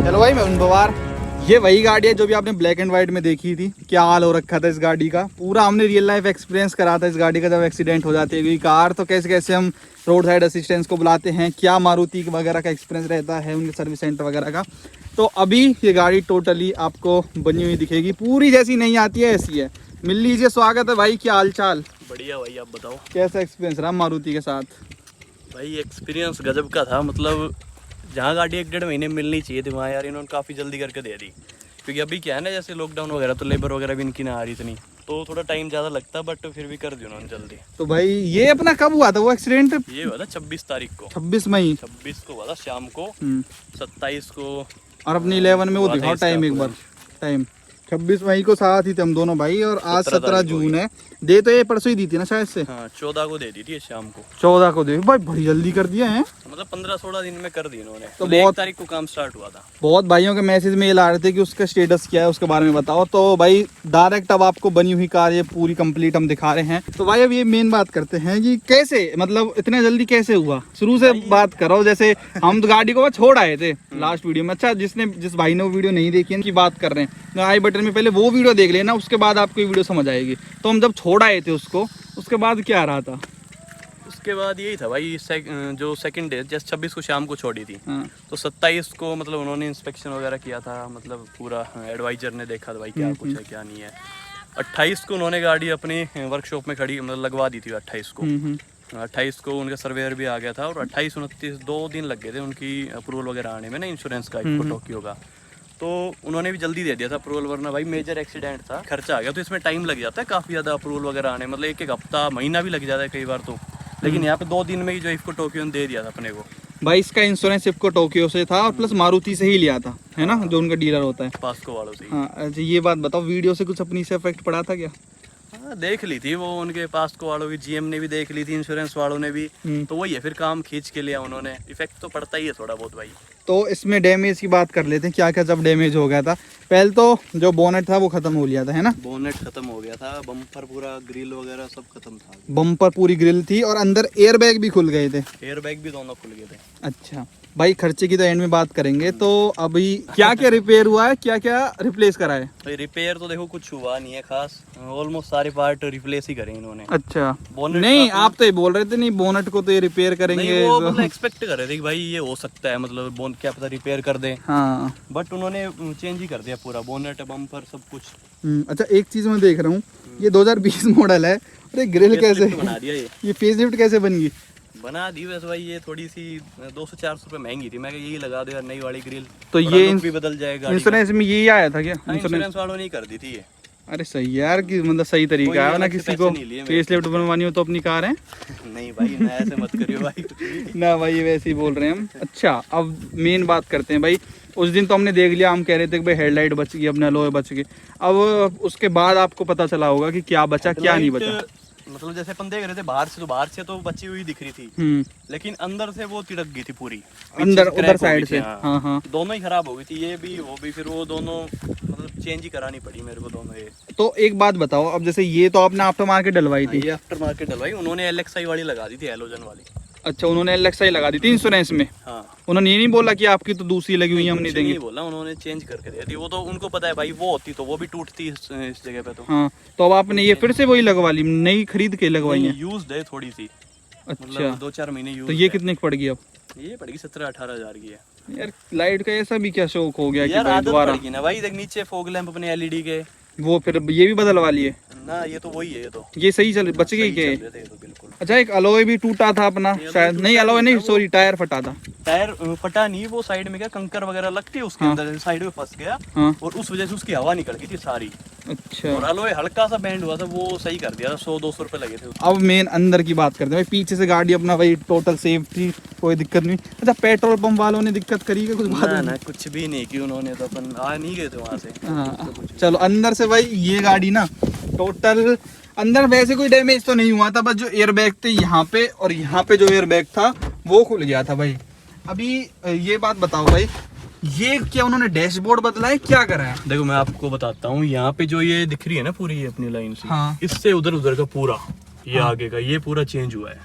चलो भाई मैं उन बवार, ये वही गाड़ी है जो भी आपने ब्लैक एंड व्हाइट में देखी थी। क्या हाल हो रखा था इस गाड़ी का, पूरा हमने रियल लाइफ एक्सपीरियंस करा था इस गाड़ी का जब एक्सीडेंट हो जाती है। क्योंकि कार तो कैसे कैसे हम रोड साइड असिस्टेंस को बुलाते हैं, क्या मारुति वगैरह का एक्सपीरियंस रहता है उनके सर्विस सेंटर वगैरह का। तो अभी ये गाड़ी टोटली आपको बनी हुई दिखेगी, पूरी जैसी नहीं आती है ऐसी है। मिल लीजिए, स्वागत है भाई, क्या हाल चाल? बढ़िया भाई, आप बताओ कैसा एक्सपीरियंस रहा मारुति के साथ? भाई एक्सपीरियंस गजब का था। मतलब जहाँ गाड़ी 1-1.5 महीने मिलनी चाहिए थी वहाँ यार इन्होंने काफ़ी जल्दी करके दे दी। क्योंकि अभी क्या है ना, जैसे लॉकडाउन वगैरह तो लेबर वगैरह भी इनकी ना आ रही इतनी, तो थोड़ा टाइम ज़्यादा लगता, बट फिर भी कर दी उन्होंने जल्दी। तो भाई ये अपना कब हुआ था वो एक्सीडेंट? ये हुआ था 26 तारीख को, 26 मई 26 को हुआ था शाम को। 27 को और अपनी 11 में वो दिखाओ टाइम एक बार, टाइम 26 मई को साथ ही थे हम दोनों भाई। और आज 17 जून है। दे तो ये परसों ही दी थी ना शायद से? हाँ 14 को दे दी थी शाम को। 14 को दे भाई, बड़ी जल्दी कर दिया है। मतलब 15-16 दिन में कर दी इन्होंने। तो बहुत 1 तारीख को काम स्टार्ट हुआ था। बहुत भाइयों के मैसेज मेल आ रहे थे कि उसका स्टेटस क्या है, उसके बारे में बताओ। तो भाई डायरेक्ट अब आपको बनी हुई कार ये पूरी कंप्लीट हम दिखा रहे हैं। तो भाई अब ये मेन बात करते हैं कि कैसे, मतलब इतने जल्दी कैसे हुआ, शुरू से बात करो। जैसे हम तो गाड़ी को छोड़ आए थे लास्ट वीडियो में। अच्छा, जिस भाई ने वो वीडियो नहीं देखी उनकी बात कर रहे हैं तो आई बटन में पहले वो वीडियो देख लेना, उसके बाद आपको ये वीडियो समझ आएगी। तो हम जब छोड़ आए थे उसको, उसके बाद क्या रहा था? उसके बाद यही था भाई, जो सेकंड डे जैसे 26 को शाम को छोड़ी थी। हाँ। तो 27 को मतलब उन्होंने इंस्पेक्शन वगैरह किया था, मतलब पूरा एडवाइजर ने देखा था भाई क्या कुछ है क्या नहीं है। 28 को उन्होंने गाड़ी अपनी वर्कशॉप में खड़ी मतलब लगवा दी थी 28 को। 28 को उनका सर्वेयर भी आ गया था और 28-29 2 दिन लग गए थे उनकी अप्रूवल वगैरह आने में ना, इंश्योरेंस का टोक्यो का। तो उन्होंने भी जल्दी दे दिया था अप्रूवल, वरना भाई मेजर एक्सीडेंट था, खर्चा आ गया। तो इसमें टाइम लग जाता है काफ़ी ज़्यादा अप्रूवल वगैरह आने, मतलब 1-1 हफ्ता महीना भी लग जाता है कई बार तो। लेकिन यहाँ पे 2 दिन में ही जो इफको टोक्यो ने दे दिया था अपने को। भाई इसका इंश्योरेंस इफको टोक्यो से था और प्लस मारुति से ही लिया था, है ना, जो उनका डीलर होता है पास्को वालों से। हाँ। अच्छा ये बात बताओ, वीडियो से कुछ अपनी से इफेक्ट पड़ा था क्या? हाँ देख ली थी वो, उनके पास्को वालों की, जीएम ने भी देख ली थी, इंश्योरेंस वालों ने भी। तो वही है, फिर काम खींच के लिया उन्होंने। इफेक्ट तो पड़ता ही है थोड़ा बहुत भाई। तो इसमें डैमेज की बात कर लेते हैं, क्या क्या जब डैमेज हो गया था। पहले तो जो बोनेट था वो खत्म हो लिया था, है ना? बोनेट खत्म हो गया था, बम्पर पूरा, ग्रिल वगैरह सब खत्म था। बम्पर पूरी ग्रिल थी और अंदर एयर बैग भी खुल गए थे। एयर बैग भी दोनों खुल गए थे। अच्छा भाई, खर्चे की तो एंड में बात करेंगे। तो अभी क्या क्या रिपेयर हुआ है, क्या क्या रिप्लेस करा है? तो रिपेयर तो देखो कुछ हुआ नहीं है खास, ऑलमोस्ट सारे पार्ट रिप्लेस ही करे इन्होंने। अच्छा बोनेट नहीं, आप तो ये बोल रहे थे नहीं बोनेट को तो ये रिपेयर करेंगे। नहीं, वो मतलब एक्सपेक्ट कर रहे थे कि भाई ये हो सकता है, मतलब बोन क्या पता रिपेयर कर दे। हाँ बट उन्होंने चेंज ही कर दिया पूरा, बोनेट बम्पर सब कुछ। अच्छा एक चीज मैं देख रहा हूँ, ये 2020 मॉडल है। अरे ग्रिल कैसे बना दिया ये फेसलिफ्ट कैसे बन गई? बना दी वैसे भाई, ये थोड़ी सी 200-400 रुपए महंगी थी। मैं यही लगा दो यार नई वाली ग्रिल, तो ये भी बदल जाएगा। इंश्योरेंस में यही आया था क्या? इंश्योरेंस वालों ने कर दी थी ये। अरे सही है यार, कि मतलब सही तरीका है ना, किसी को फेसलिफ्ट बनवानी हो तो अपनी कार है। नहीं भाई ना ऐसे मत करियो भाई ना भाई वैसे ही बोल रहे हैं हम। अच्छा अब मेन बात करते हैं भाई। उस दिन तो हमने देख लिया, हम कह रहे थे कि भाई हेडलाइट बच गई, अपना लोहे बच गए। अब उसके बाद आपको पता चला होगा कि क्या बचा क्या नहीं बचा। मतलब जैसे अपन देख रहे थे बाहर से तो बची हुई दिख रही थी, लेकिन अंदर से वो तिड़क गई थी पूरी, अंदर उधर साइड से। हाँ हाँ, दोनों ही खराब हो गई थी, ये भी वो भी। फिर वो दोनों मतलब चेंज ही करानी पड़ी मेरे को दोनों ये। तो एक बात बताओ, अब जैसे ये तो आपने आफ्टर मार्केट डलवाई थी। ये आफ्टर मार्केट डलवाई उन्होंने, LXI वाली लगा दी थी, हेलोजन वाली। अच्छा उन्होंने LXI लगा दी थी इंश्योरेंस में। हाँ उन्होंने ये नहीं बोला कि आपकी तो दूसरी लगी हुई है हम नहीं देंगे? नहीं बोला, उन्होंने चेंज करके दे दी। वो तो उनको पता है भाई, वो होती तो वो भी टूटती इस जगह पे तो। हाँ तो अब आपने ये फिर से वही लगवा ली, नई खरीद के लगवाई है? यूज्ड है थोड़ी सी। अच्छा 2-4 महीने यूज। तो ये कितने की पड़ गई अब? ये पड़ेगी 17-18 हज़ार की है यार। लाइट का ऐसा भी क्या शौक हो गया कि यार, भाई आदत दोबारा पड़ेगी ना भाई। देख नीचे फॉग लैंप अपने LED के, वो फिर ये भी बदलवा लिए ना ये तो वही है। ये तो ये सही चल बच गई के? तो बिल्कुल। अच्छा एक अलॉय भी टूटा था अपना शायद, नहीं अलॉय नहीं सॉरी टायर फटा था। टायर फटा नहीं, वो साइड में क्या कंकर वगैरह लगती है उसके अंदर, साइड में फंस गया। हाँ। और उस वजह से उसकी हवा निकल गई थी सारी। अच्छा और अलॉय हल्का सा बैंड हुआ था, वो सही कर दिया था। 100-200 रुपए लगे थे। अब मेन अंदर की बात करते हैं भाई। पीछे से गाड़ी अपना भाई टोटल सेफ्टी, कोई दिक्कत नहीं। अच्छा पेट्रोल पंप वालों ने दिक्कत करी है कुछ बात? ना कुछ भी नहीं की उन्होंने, तो अपन आ नहीं गए थे वहां से। हाँ चलो अंदर से भाई ये गाड़ी ना टोटल अंदर वैसे कोई डैमेज तो नहीं हुआ था, बस जो एयर बैग थे यहाँ पे और यहाँ पे जो एयर बैग था वो खुल गया था भाई। अभी ये बात बताओ भाई, ये क्या उन्होंने डैशबोर्ड बदला है, क्या करा है? देखो मैं आपको बताता हूँ, यहाँ पे जो ये दिख रही है ना पूरी अपनी लाइन से, हाँ। इससे उधर का पूरा ये आगे का ये पूरा चेंज हुआ है।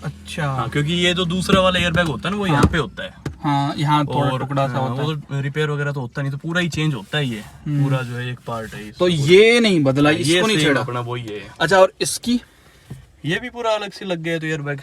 अच्छा हाँ, क्योंकि ये जो दूसरा वाला एयर बैग होता है ना वो यहाँ पे होता है। हाँ यहाँ थोड़ा और टुकड़ा सा होता है। वो रिपेयर वगैरह तो होता नहीं, तो पूरा ही चेंज होता है ये, पूरा जो है एक पार्ट है तो ये नहीं बदला, ये इसको नहीं same छेड़ा अपना वही है। अच्छा, और इसकी ये भी पूरा अलग से लग गया तो एयरबैग।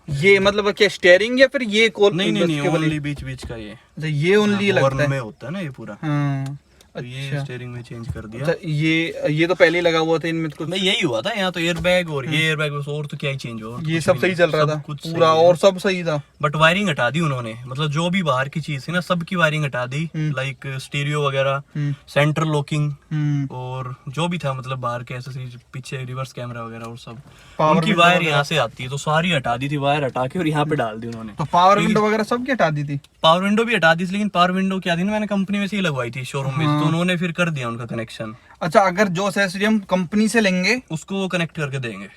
ये मतलब क्या स्टेयरिंग या फिर ये कोल? नहीं नहीं नहीं, ओनली बीच बीच का ये। अच्छा ये ओनली लगता हॉर्न है। में होता है ना ये पूरा, हाँ तो ये अच्छा स्टीयरिंग में चेंज कर दिया। अच्छा, ये तो पहले ही लगा हुआ था इनमें तो कुछ। नहीं यही हुआ था यहाँ तो, एयरबैग और ये एयरबैग, बस और तो क्या ही चेंज हुआ। ये सब सही चल रहा था कुछ पूरा, और सब सही था। बट वायरिंग हटा दी उन्होंने, मतलब जो भी बाहर की चीज थी ना सब की वायरिंग हटा दी, लाइक स्टीरियो वगैरह, सेंटर लॉकिंग और जो भी था मतलब बाहर के एसेसरीज, पीछे रिवर्स कैमरा वगैरह और सब, उनकी वायर यहाँ से आती है तो सारी हटा दी थी, वायर हटा के और यहाँ पे डाल दी उन्होंने। तो पावर विंडो वगैरह सब की हटा दी थी? पावर विंडो भी हटा दी थी, लेकिन पावर विंडो क्या थी ना, मैंने कंपनी में से ही लगवाई थी शोरूम में, तो उन्होंने फिर कर दिया उनका कनेक्शन। अच्छा, अगर जो एक्सेसरी हम कंपनी से लेंगे उसको वो कनेक्ट करके देंगे,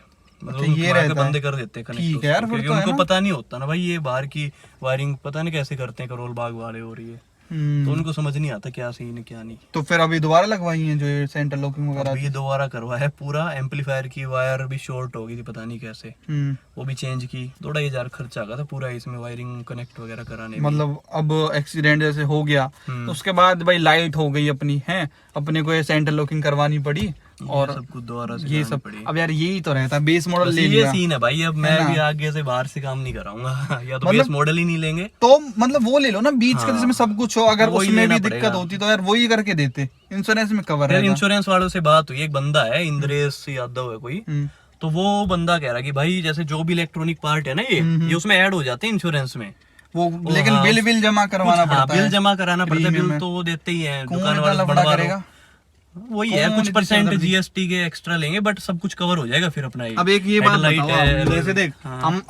मतलब अच्छा, ये ये रहता है। बंदे कर देते हैं कनेक्ट। ठीक है यार, फिर क्योंकि तो है उनको ना। पता नहीं होता ना भाई, ये बाहर की वायरिंग पता नहीं कैसे करते हैं करोल बाग वाले, और ये तो उनको समझ नहीं आता क्या सही है क्या नहीं। तो फिर अभी दोबारा लगवाई है जो ये सेंटर लॉकिंग वगैरह? अभी ये दोबारा करवा है पूरा, एम्पलीफायर की वायर भी शॉर्ट हो गई थी पता नहीं कैसे, वो भी चेंज की, थोड़ा 1000 खर्चा आ गया था पूरा इसमें वायरिंग कनेक्ट वगैरह कराने में। मतलब अब एक्सीडेंट जैसे हो गया तो उसके बाद भाई लाइट हो गई अपनी है, अपने को ये सेंटर लॉकिंग करवानी पड़ी और सब कुछ दोबारा से ये करानी सब पड़ी। अब यार यही तो रहता है, बेस मॉडल बस ले ये लिया सीन है भाई, अब मैं ना? भी आगे से बाहर से काम नहीं कराऊंगा या तो मतलब- बेस मॉडल ही नहीं लेंगे तो मतलब वो ले लो ना बीच का, जिसमें सब कुछ हो, अगर वही उसमें लेना भी दिक्कत पड़ेगा। होती तो यार वही करके देते, इंश्योरेंस में कवर फिर है। इंश्योरेंस वालों से बात हुई, एक बंदा है इंद्रेश यादव है कोई, तो वो बंदा कह रहा है कि भाई जैसे जो भी इलेक्ट्रॉनिक पार्ट है ना ये उसमें ऐड हो जाते हैं इंश्योरेंस में, वो लेकिन बिल जमा करवाना पड़ता है, बिल जमा कराना पड़ता है, प्रीमियम बिल में। तो वो देते ही है कौन दुकान इतना वाले, लफड़ा बनवा लो। करेगा? वही है, कौन कुछ इतनी परसेंट सरदर्दी? जीएसटी के एक्स्ट्रा लेंगे, बट सब कुछ कवर हो जाएगा फिर अपना। अब एक ये बात हेडलाइट बताओ है, आप, जैसे देख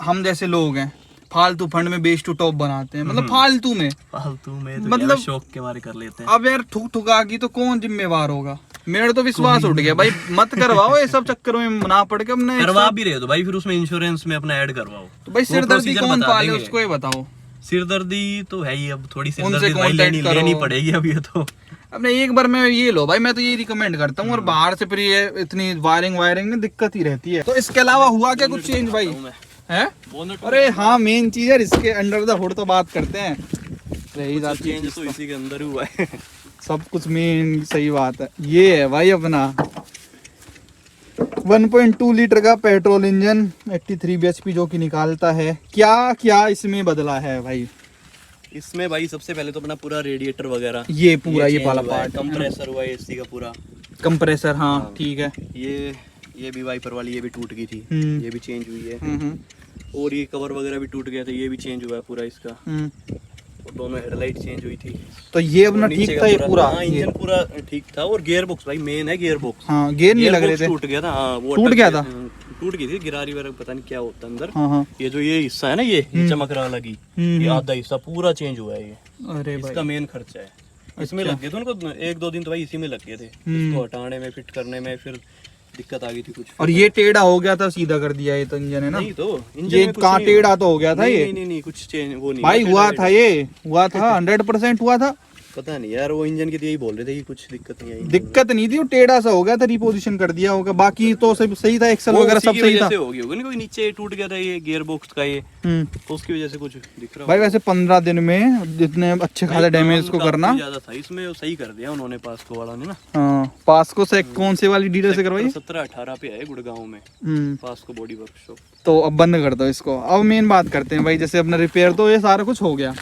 हम जैसे लोग हैं फालतू फंड में बेस टू टॉप बनाते हैं, मतलब फालतू में, फालतू में तो मतलब- मतलब शौक के मारे कर लेते हैं। अब यार ठुक ठुका की तो कौन जिम्मेवार होगा? मेरा तो विश्वास उठ गया भाई, मत करवाओ ये सब चक्कर में ना पड़ के। हमने करवा भी रहे हो तो भाई फिर उसमें इंश्योरेंस में अपना ऐड करवाओ। तो भाई वो सिरदर्दी procedure कौन बता पाले देंगे। उसको ये बताओ। सिरदर्दी तो है ही, अब थोड़ी उनसे सिरदर्दी भाई contact करो। लेनी पड़ेगी अब ये तो। अपने एक बार मैं ये लो भाई, मैं तो ये रिकमेंड करता हूँ। और बाहर से फिर ये इतनी वायरिंग में दिक्कत ही रहती है। तो इसके अलावा हुआ क्या कुछ चेंज भाई है? अरे हाँ, मेन चीज है, इसके अंडर द हुड तो बात करते हैं, रही जाती है चेंज तो इसी के अंदर हुआ है। सब कुछ, मेन सही बात है। ये है भाई अपना 1.2 लीटर का पेट्रोल इंजन 83 bhp जो कि निकालता है। क्या क्या इसमें बदला है भाई? इसमें भाई सबसे पहले तो अपना पूरा रेडिएटर वगैरह, ये पूरा ये वाला पार्ट, कंप्रेसर हुआ है एसी का पूरा, कंप्रेसर, हाँ ठीक है। ये भी वाइपर वाली ये भी टूट गई थी, ये भी चेंज हुई है। और ये कवर वगैरह भी टूट गया था, ये भी चेंज हुआ है पूरा इसका। और दोनों हेडलाइट चेंज हुई थी। तो ये अपना और नीचे ठीक का था ये पूरा? हाँ, इंजन पूरा ठीक था। और गियर बॉक्स भाई मेन है, गियर बॉक्स। हाँ, गेयर नहीं लग रहे थे, टूट गया था। हाँ, वो टूट गया था, टूट गई थी गिरारी वगैरह, पता नहीं क्या होता अंदर। हाँ। ये जो ये हिस्सा है ना, ये चमक रहा लगी, ये आधा हिस्सा पूरा चेंज हुआ है ये। अरे इसका मेन खर्चा है। इसमें लग गए थे उनको 1-2 दिन तो भाई इसी में लग गए थे, इसको हटाने में, फिट करने में, फिर दिक्कत आ गई थी कुछ। और ये टेढ़ा हो गया था, सीधा कर दिया ये तो इंजन है ना? नहीं तो इंजन ये में कुछ कहाँ नहीं टेढ़ा तो हो गया था नहीं, ये? नहीं कुछ चेंज वो नहीं भाई हुआ था, ये हुआ था 100% हुआ था। पता नहीं यार, वो इंजन के लिए ही बोल रहे थे कि कुछ दिक्कत नहीं आई। दिक्कत नहीं थी, वो टेढ़ा सा हो गया था, रिपोजिशन कर दिया होगा, बाकी तो सब सही था, एक्सल वगैरह सब सही था। हो गया होगा, कोई नीचे टूट गया था ये गियर बॉक्स का ये, तो उसकी वजह से कुछ दिख रहा भाई वैसे 15 दिन में जितने अच्छे खासे डैमेज को करना ज्यादा था इसमें, सही कर दिया उन्होंने पास्को वाला ने ना। हाँ, पास्को से कौन से वाली डीलर से करवाई? 17-18 पे है गुड़गांव में पास्को बॉडी वर्कशॉप। तो अब बंद कर दो इसको। अब मेन बात करते हैं भाई, जैसे अपना रिपेयर तो ये सारा कुछ हो गया,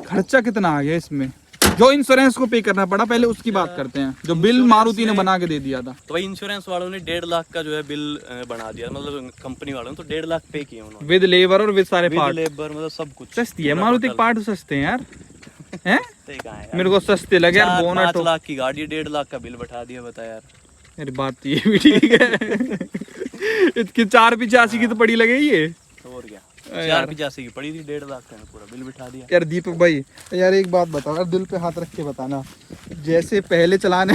खर्चा कितना आ गया इसमें, जो इंश्योरेंस को पे करना पड़ा, पहले उसकी बात करते हैं। जो बिल मारुति ने बना के दे दिया था, तो भाई इंश्योरेंस वालों ने 1.5 लाख का जो है बिल बना दिया, मतलब कंपनी वालों ने तो 1.5 लाख पे किए उन्होंने, विद लेबर और विद सारे विद पार्ट। लेबर, मतलब सब कुछ सस्ती है मारुति के पार्ट, सस्ते हैं यार, हैं? कहाँ है यार? मेरे को सस्ते लगे यार। 4-5 लाख की गाड़ी 1.5 लाख का बिल बैठा दिया, बता यार। मेरी बात तो ये भी ठीक है। इसकी 485 की तो पड़ी लगे ये, और क्या, 485 की पड़ी थी, 1.5 लाख का पूरा बिल बिठा दिया। यार दीपक भाई, यार एक बात बताओ यार, दिल पे हाथ रख के बताना, जैसे पहले चलाने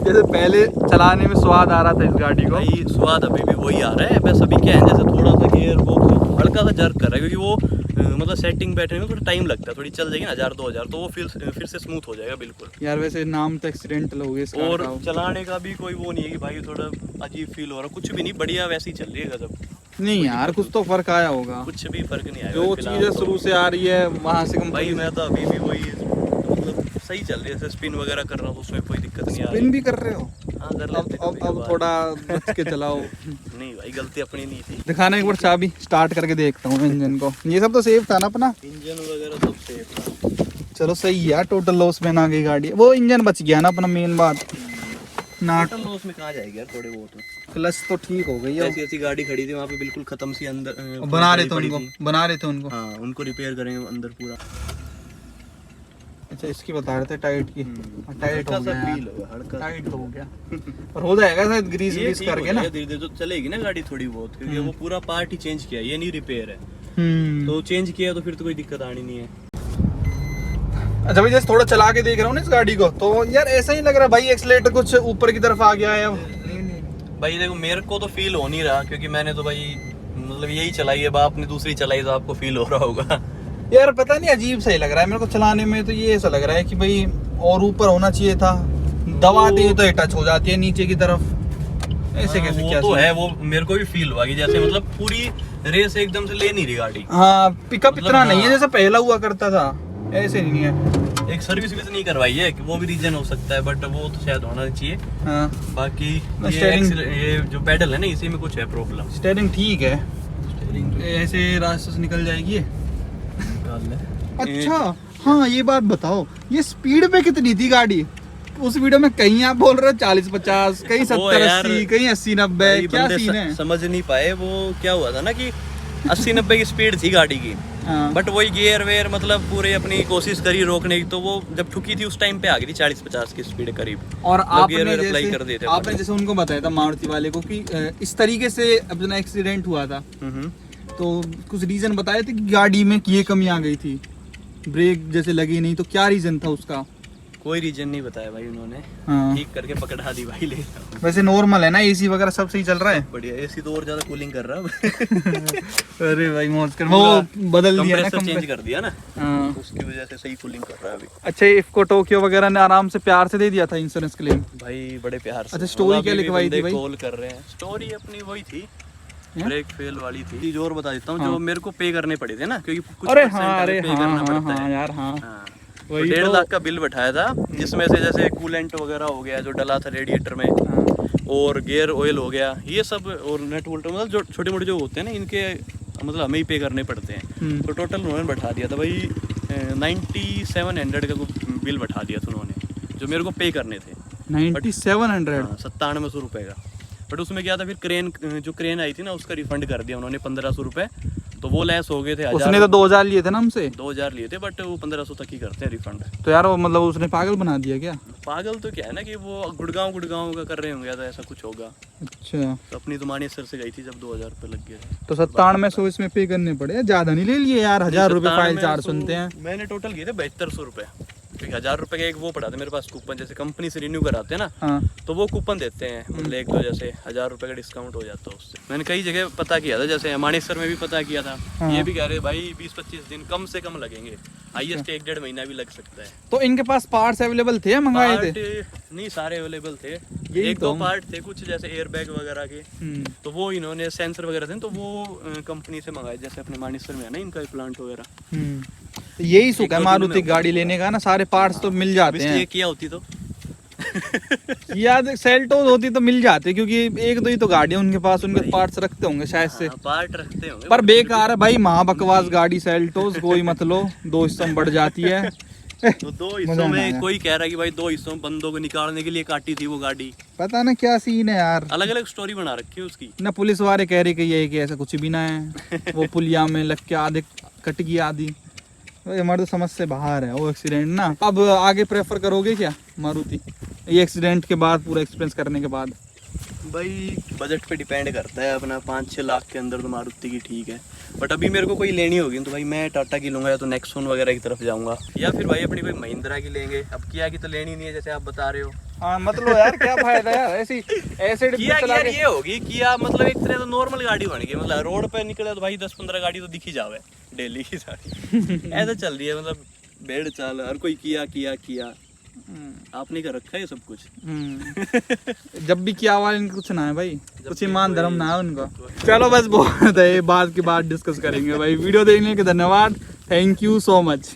जैसे पहले चलाने में स्वाद आ रहा था इस गाड़ी को, भाई स्वाद अभी भी वही आ रहा है, बस अभी क्या है, जैसे थोड़ा सा गियर बॉक्स हल्का सा जर्क कर रहा है, क्योंकि वो मतलब सेटिंग बैठने में थोड़ा टाइम लगता है, थोड़ी चल जाएगी ना 1000-2000, तो वो फिर से स्मूथ हो जाएगा बिल्कुल। यार वैसे नाम तो एक्सीडेंटल हो गया इसका। और चलाने का भी कोई वो नहीं है कि भाई थोड़ा अजीब फील हो रहा, कुछ भी नहीं, बढ़िया वैसे ही चल रही है गजब। नहीं यार, कुछ तो फर्क आया होगा। कुछ भी फर्क नहीं आया जो फिलहाल चीजें तो। शुरू से आ रही है वहां से भाई कंपनी मैं तो अभी भी वही मतलब सही चल रही है, जैसे स्पिन वगैरह कर रहा हूँ तो उसमें कोई दिक्कत नहीं आ रही। स्पिन भी कर रहे हो? हाँ कर अब लेते अब अब थोड़ा बच के चलाओ। नहीं भाई गलती अपनी नहीं थी। दिखाना एक बार चाबी, स्टार्ट करके देखता हूँ इंजन को। ये सब तो सेफ था ना अपना? इंजन वगैरह सब सेफ था। चलो सही है यार, टोटल लॉस में ना गई गाड़ी। वो इंजन बच गया ना अपना, मेन बात। ना टोटल लॉस में कहाँ जाएगी यार, थोड़े बहुत। क्लच तो ठीक हो गई है। ऐसी ऐसी गाड़ी खड़ी थी वहाँ पे बिल्कुल खत्म सी अंदर बना रहे थे पड़ी उनको, थी। बना रहे थे उनको। हाँ उनको रिपेयर करेंगे अंदर पूरा। अच्छा इसकी बता रहे थे टाइट की। टाइट हल्का हो सा गया, फील होगा, हल्का सा। टाइट हो गया। पर हो जाएगा शायद ग्रीस ये ग्रीस ठीक हो करके ना। जाएगा धीरे धीरे, तो चलेगी ना गाड़ी थोड़ी बहुत, क्योंकि वो पूरा पार्ट ही चेंज किया, ये नहीं रिपेयर है। तो चेंज किया तो फिर तो कोई दिक्कत आनी नहीं है। अच्छा भाई, जैसे थोड़ा चला के देख रहा हूँ ना इस गाड़ी को, तो यार ऐसा ही लग रहा है भाई एक्सीलेटर कुछ ऊपर की तरफ आ गया है अब। भाई देखो मेरे को तो फील हो नहीं रहा, क्योंकि मैंने तो भाई मतलब यही चलाई है, आपने दूसरी चलाई तो आपको फील हो रहा होगा। यार पता नहीं, अजीब सा ही लग रहा है मेरे को चलाने में। तो ये ऐसा लग रहा है कि भाई और ऊपर होना चाहिए था। दबाते ही तो ये टच हो जाती है नीचे की तरफ। ऐसे कैसे? वो क्या तो सीन? है, वो मेरे को भी फील हुआ कि जैसे मतलब पूरी रेस एकदम से ले नहीं रही गाड़ी। हाँ, पिकअप मतलब इतना नहीं है हाँ। जैसा पहला हुआ करता था, ऐसे नहीं है। एक सर्विस भी नहीं करवाई है, कि वो भी रीजन हो सकता है, बट वो तो शायद होना चाहिए। हाँ, बाकी स्टीयरिंग- ये जो पेडल है ना, इसी में कुछ है प्रॉब्लम। स्टीयरिंग ठीक है, स्टीयरिंग ऐसे रास्ते से निकल जाएगी ये। निकाल ले। अच्छा हाँ, ये बात बताओ, ये स्पीड पे कितनी थी गाड़ी उस वीडियो में? कहीं आप बोल रहे हो 40-50, कहीं वो 70-80, यार, कहीं 80-90, भाई क्या बंदे सीन है? समझ नहीं पाए। वो क्या हुआ था ना कि 80-90 की स्पीड थी गाड़ी की, हाँ। बट वही गियर वेयर मतलब पूरे अपनी कोशिश करी रोकने की, तो वो जब ठुकी थी उस टाइम पे आ गई थी 40-50 की स्पीड करीब। और आपने गियर वेयर अप्लाई कर दिए जैसे थे आपने जैसे उनको बताया था मारुति वाले को कि इस तरीके से अपना एक्सीडेंट हुआ था, तो कुछ रीजन बताए थे कि गाड़ी में ये कमी आ गई थी, ब्रेक जैसे लगी नहीं, तो क्या रीजन था उसका? कोई रीजन नहीं बताया भाई उन्होंने। हाँ। ठीक करके पकड़ा दी भाई ले। वैसे नॉर्मल है ना, एसी वगैरह सब सही चल रहा है? बढ़िया, एसी तो और ज्यादा कूलिंग कर रहा है। अरे भाई मौज कर, वो बदल दिया ना कंप्रेसर चेंज कर दिया ना, हाँ। उसकी वजह से सही कूलिंग कर रहा है अभी। अच्छा, इफको टोक्यो वगैरह ने आराम से प्यार से दे दिया था इंश्योरेंस क्लेम? भाई बड़े प्यार से। अच्छा, स्टोरी क्या लिखवाई थी भाई? कॉल कर रहे हैं, स्टोरी अपनी वही थी, ब्रेक फेल वाली थी। चीज और बता देता हूँ, जो मेरे को पे करने पड़े थे ना, क्योंकि कुछ अरे परसेंट हाँ, अरे पे हाँ करना हाँ पड़ता हाँ है। यार, हाँ हाँ। वही 1.5 तो। लाख का बिल बैठाया था, जिसमें से जैसे कूलेंट वगैरह हो गया जो डला था रेडिएटर में, हाँ। और गियर ऑयल हो गया, ये सब, और नट बोल्ट, मतलब जो छोटे मोटे जो होते हैं ना, इनके मतलब हमें ही पे करने पड़ते हैं। तो टोटल उन्होंने बैठा दिया था भाई 9700 का बिल बैठा दिया था उन्होंने, जो मेरे को पे करने थे। 9700? 9700 रुपये का। बट उसमें क्या था, फिर क्रेन, जो क्रेन आई थी ना, उसका रिफंड कर दिया उन्होंने 1500 रुपये, तो वो लेस हो गए थे। उसने तो 2000 लिए थे ना हमसे? 2000 लिए थे, बट वो 1500 तक ही करते हैं रिफंड। तो यार वो मतलब उसने पागल बना दिया क्या? पागल तो क्या है ना कि वो गुड़गांव का कर रहे होंगे, तो ऐसा कुछ होगा। अच्छा, तो अपनी तो मानेसर से गई थी जब 2000 रुपये लग गए थे। तो 9700 इसमें पे करने पड़े, ज्यादा नहीं ले लिए यार, 1000 रुपए फाइल चार्ज सुनते हैं। मैंने टोटल किए थे 7200 रुपये, क्योंकि 1000 रुपये का एक वो पड़ा था मेरे पास कूपन, जैसे कंपनी से रिन्यू कराते हैं ना, हाँ। तो वो कूपन देते हैं, मतलब एक तो जैसे 1000 रुपये का डिस्काउंट हो जाता है उससे। मैंने कई जगह पता किया था, जैसे मानेसर में भी पता किया था। हाँ। ये भी कह रहे भाई 20-25 दिन कम से कम लगेंगे, हाईएस्ट 1-1.5 महीना भी लग सकता है। तो इनके पास पार्ट्स अवेलेबल थे, मंगाए थे? पार्ट नहीं सारे अवेलेबल थे, यही एक तो दो पार्ट थे कुछ जैसे एयर बैग वगैरह के, तो वो इन्होंने सेंसर वगैरह थे, तो वो कंपनी से मंगाए, जैसे अपने मानेसर में है ना इनका प्लांट वगैरह। तो यही सुख है 1-2 दिन मारुति में गाड़ी लेने का ना, सारे पार्ट्स तो मिल जाते इसलिए हैं। किया होती तो याद सेल्टोस होती तो मिल जाते, क्योंकि एक दो ही तो गाड़ी है उनके पास, उनके पार्ट्स रखते होंगे शायद से। पार्ट रखते होंगे, पर बेकार है भाई, महाबकवास गाड़ी सेल्टोस, कोई मत लो, 2 हिस्सों में बढ़ जाती है। तो 2 मजा हिस्सों ना में आया। कोई कह रहा है कि भाई 2 हिस्सों में बंदों को निकालने के लिए काटी थी वो गाड़ी। पता ना क्या सीन है यार, अलग अलग स्टोरी बना रखी है उसकी। ना पुलिस वाले कह रहे कि ये कि ऐसा कुछ भी ना है, वो पुलिया में लग के आधे कट गई आधी। भाई हमारे तो समझ से बाहर है वो एक्सीडेंट ना। अब आगे प्रेफर करोगे क्या मारुति, ये एक्सीडेंट के बाद, पूरा एक्सपीरियंस करने के बाद? भाई बजट पे डिपेंड करता है, अपना 5-6 लाख के अंदर तो मारुति की ठीक है, बट अभी मेरे को कोई लेनी होगी तो भाई मैं टाटा की लूंगा, या तो नेक्सॉन वगैरह की तरफ जाऊंगा, या फिर भाई अपनी कोई महिंद्रा की लेंगे। अब किया की तो लेनी नहीं है, जैसे आप बता रहे हो। हाँ मतलब यार क्या फायदा यार, ऐसे डिब्बे किया चला यार के। ये होगी किया, मतलब एक तरह तो नॉर्मल गाड़ी बन गई, मतलब रोड पे निकले तो भाई 10-15 गाड़ी तो दिख ही जावे डेली की सारी। ऐसा चल रही है, मतलब भेड़ चाल, हर कोई किया किया किया। आपने कर रखा है ये सब कुछ। जब भी किया हुआ इनको कुछ ना है भाई, कुछ ईमान धर्म ना है उनको। चलो बस बहुत है, बाद की बात डिस्कस करेंगे भाई। वीडियो देखने के धन्यवाद, थैंक यू सो मच।